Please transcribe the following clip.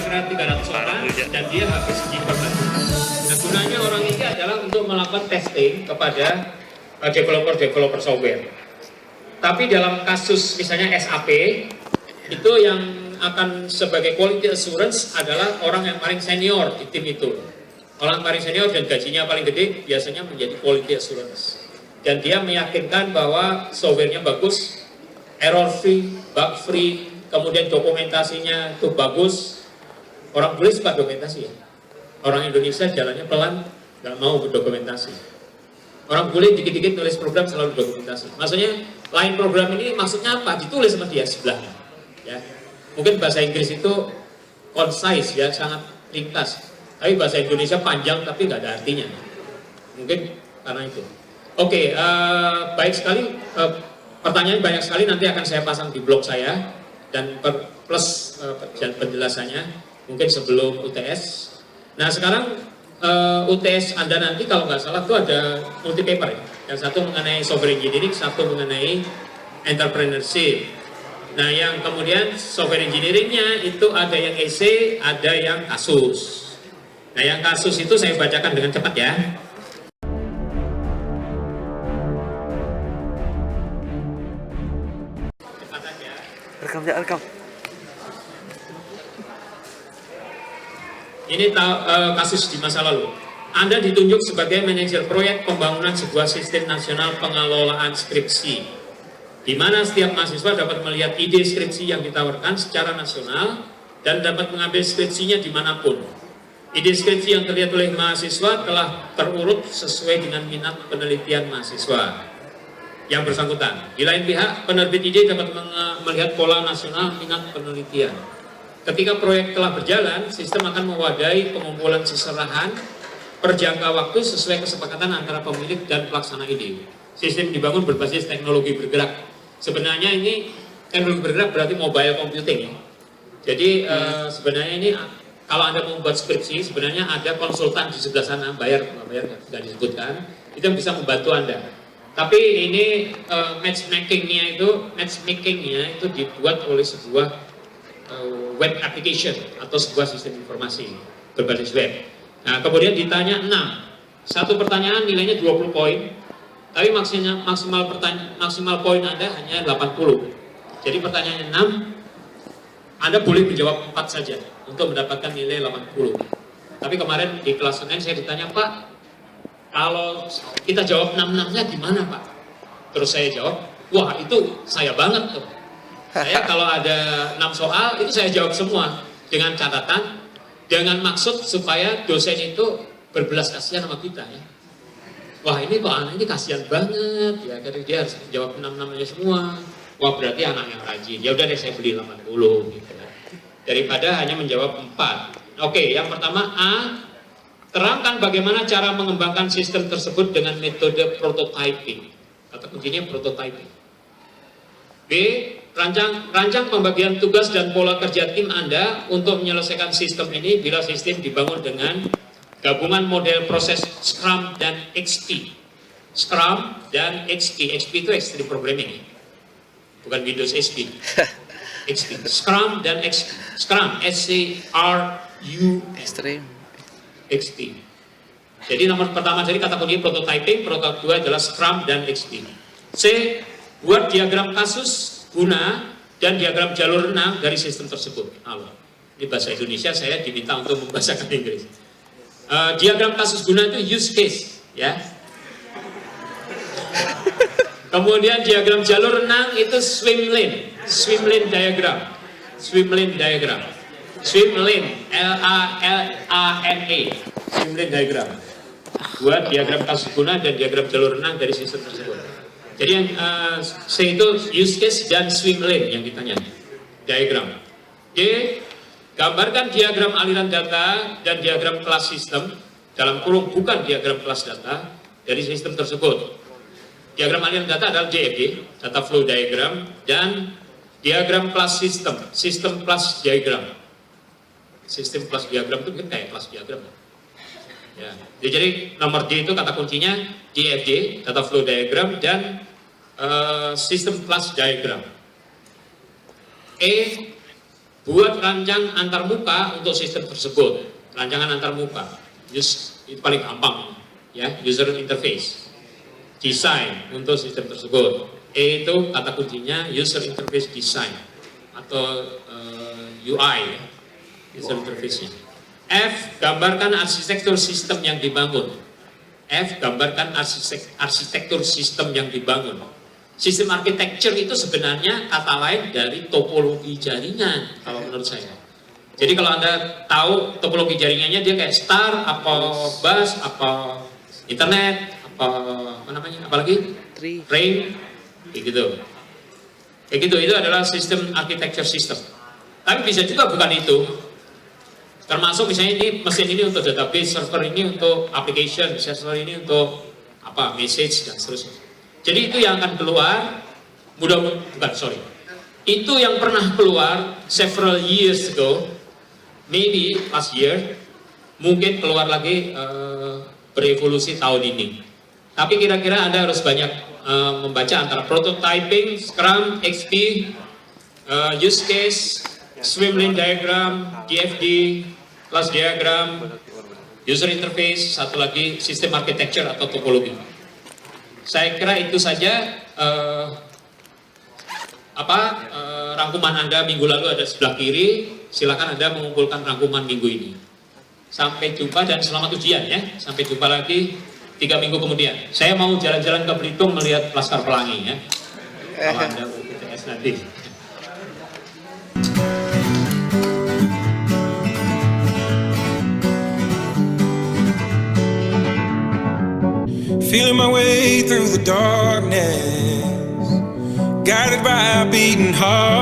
kira-kira 300 orang dan dia habis uji coba. Nah, gunanya orang ini adalah untuk melakukan testing kepada developer software. Tapi dalam kasus misalnya SAP, itu yang akan sebagai quality assurance adalah orang yang paling senior di tim itu. Orang paling senior dan gajinya paling gede biasanya menjadi quality assurance. Dan dia meyakinkan bahwa softwarenya bagus, error free, bug free, kemudian dokumentasinya itu bagus. Orang bule suka dokumentasi ya. Orang Indonesia jalannya pelan, nggak mau berdokumentasi. Orang bule dikit-dikit nulis program selalu dokumentasi. Maksudnya line program ini maksudnya apa? Ditulis sama dia sebelahnya. Ya. Mungkin bahasa Inggris itu concise ya, sangat ringkas. Tapi bahasa Indonesia panjang tapi nggak ada artinya. Mungkin karena itu. Oke, baik sekali. Pertanyaan banyak sekali, nanti akan saya pasang di blog saya dan plus penjelasannya mungkin sebelum UTS. Nah sekarang UTS Anda nanti kalau nggak salah itu ada multi paper ya. Yang satu mengenai software engineering, satu mengenai entrepreneurship. Nah yang kemudian software engineeringnya itu ada yang essay, ada yang kasus. Nah yang kasus itu saya bacakan dengan cepat ya. Cepat aja. Rekam. Ini kasus di masa lalu. Anda ditunjuk sebagai manajer proyek pembangunan sebuah sistem nasional pengelolaan skripsi, di mana setiap mahasiswa dapat melihat ide skripsi yang ditawarkan secara nasional dan dapat mengambil skripsinya dimanapun. Ide skripsi yang terlihat oleh mahasiswa telah terurut sesuai dengan minat penelitian mahasiswa yang bersangkutan. Di lain pihak, penerbit ide dapat melihat pola nasional minat penelitian. Ketika proyek telah berjalan, sistem akan mewadahi pengumpulan seserahan per jangka waktu sesuai kesepakatan antara pemilik dan pelaksana ide. Sistem dibangun berbasis teknologi bergerak. Sebenarnya ini teknologi bergerak berarti mobile computing ya. Jadi sebenarnya ini kalau Anda membuat skripsi, sebenarnya ada konsultan di sebelah sana, bayar nggak disebutkan, itu yang bisa membantu Anda. Tapi ini matchmakingnya itu dibuat oleh sebuah web application atau sebuah sistem informasi berbasis web. Nah, kemudian ditanya 6. Satu pertanyaan nilainya 20 poin, tapi maksimal poin Anda hanya 80. Jadi pertanyaan 6, Anda boleh menjawab 4 saja untuk mendapatkan nilai 80. Tapi kemarin di kelas Senin saya ditanya, Pak, kalau kita jawab 6-6-nya gimana Pak? Terus saya jawab, wah itu saya banget tuh. Saya kalau ada 6 soal itu saya jawab semua dengan catatan, dengan maksud supaya dosen itu berbelas kasihan sama kita ya. Wah ini kok anak ini kasihan banget ya, karena dia harus jawab 6-6 aja semua. Wah berarti anak yang rajin. Ya udah deh saya beli 80 gitu. Daripada hanya menjawab 4. Oke, yang pertama A, terangkan bagaimana cara mengembangkan sistem tersebut dengan metode prototyping. Kata kuncinya prototyping. B, rancang pembagian tugas dan pola kerja tim Anda untuk menyelesaikan sistem ini bila sistem dibangun dengan gabungan model proses Scrum dan XP. Scrum dan XP. XP itu Extreme Programming, bukan Windows XP. XP. Scrum dan XP. Scrum, S-C-R-U-M. Extreme. XP. Jadi nomor pertama tadi kata kunci prototyping, prototype 2 adalah Scrum dan XP. C, buat diagram kasus guna dan diagram jalur renang dari sistem tersebut. Ini bahasa Indonesia, saya diminta untuk membahasakan Inggris. Diagram kasus guna itu use case, ya. Kemudian diagram jalur renang itu swim lane diagram, swim lane, L-A-L-A-N-E, swim lane diagram. Buat diagram kasus guna dan diagram jalur renang dari sistem tersebut. Jadi yang C itu use case dan swim lane yang ditanya, diagram. D, gambarkan diagram aliran data dan diagram kelas sistem, dalam kurung bukan diagram kelas data, dari sistem tersebut. Diagram aliran data adalah DFD, data flow diagram, dan diagram kelas sistem, system class diagram. Sistem kelas diagram itu kan kayak kelas diagram. Ya. Jadi nomor D itu kata kuncinya DFD, data flow diagram, dan system class diagram. E, buat rancang antarmuka untuk sistem tersebut. Rancangan antarmuka, itu paling gampang, ya, user interface. Desain untuk sistem tersebut. E itu kata kuncinya user interface design atau UI, user interface-nya. F, gambarkan arsitektur sistem yang dibangun. F, gambarkan arsitektur sistem yang dibangun. Sistem architecture itu sebenarnya kata lain dari topologi jaringan, kalau menurut saya. Jadi kalau Anda tahu topologi jaringannya, dia kayak star, apa bus, apa internet, apa namanya, apalagi ring, kayak gitu. Kayak gitu, itu adalah sistem architecture system. Tapi bisa juga bukan itu. Termasuk misalnya ini mesin ini untuk database, server ini untuk application, server ini untuk apa, message dan seterusnya. Jadi itu yang akan keluar, itu yang pernah keluar several years ago, maybe last year, mungkin keluar lagi berevolusi tahun ini. Tapi kira-kira Anda harus banyak membaca antara prototyping, Scrum, XP, use case, swim lane diagram, DFD, class diagram, user interface, satu lagi sistem architecture atau topologi. Saya kira itu saja rangkuman Anda minggu lalu ada sebelah kiri. Silakan Anda mengumpulkan rangkuman minggu ini. Sampai jumpa dan selamat ujian ya. Sampai jumpa lagi 3 minggu kemudian. Saya mau jalan-jalan ke Belitung melihat Laskar Pelangi ya. Kalau Anda UTS nanti. Feeling my way through the darkness, guided by a beating heart.